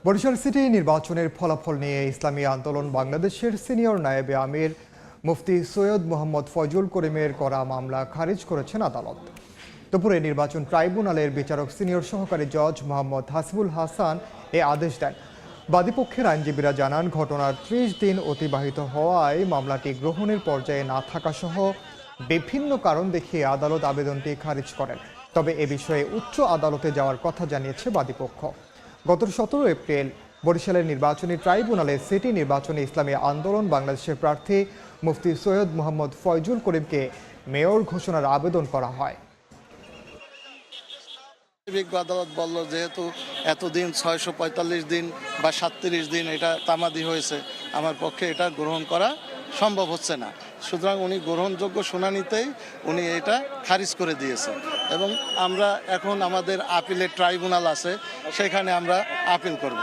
Barishal city নির্বাচনের ফলাফল নিয়ে ইসলামী আন্দোলন বাংলাদেশের সিনিয়র নায়েবে আমির মুফতি সৈয়দ মোহাম্মদ ফয়জুল করিমের করা মামলা খারিজ করেছেন আদালত। দুপুরে নির্বাচন ট্রাইব্যুনালের বিচারক সিনিয়র সহকারী জজ মোহাম্মদ হাসিবুল হাসান এ আদেশ দেন। বাদীপক্ষের আইনজীবীরা জানান, ঘটনার ৩০ দিন অতিবাহিত হওয়ায় মামলাটি গ্রহণের পর্যায়ে না থাকাসহ বিভিন্ন কারণ দেখিয়ে আদালত আবেদনটি খারিজ করেন। তবে এ বিষয়ে উচ্চ আদালতে যাওয়ার কথা জানিয়েছে বাদীপক্ষ। গত ১৭ এপ্রিল বরিশালের নির্বাচনী ট্রাইব্যুনালে সিটি নির্বাচনে ইসলামী আন্দোলন বাংলাদেশের প্রার্থী মুফতি সৈয়দ মোহাম্মদ ফয়জুল করিমকে মেয়র ঘোষণার আবেদন করা হয়। বিজ্ঞ আদালত বলল, যেহেতু এতদিন ৬৪৫ দিন বা ৩৭ দিন এটা তামাদি হয়েছে, আমার পক্ষে এটা গ্রহণ করা সম্ভব হচ্ছে না। সুতরাং উনি গ্রহণযোগ্য শুনানিতেই উনি এটা খারিজ করে দিয়েছে এবং আমরা এখন আমাদের আপিলের ট্রাইব্যুনাল আছে, সেখানে আমরা আপিল করব।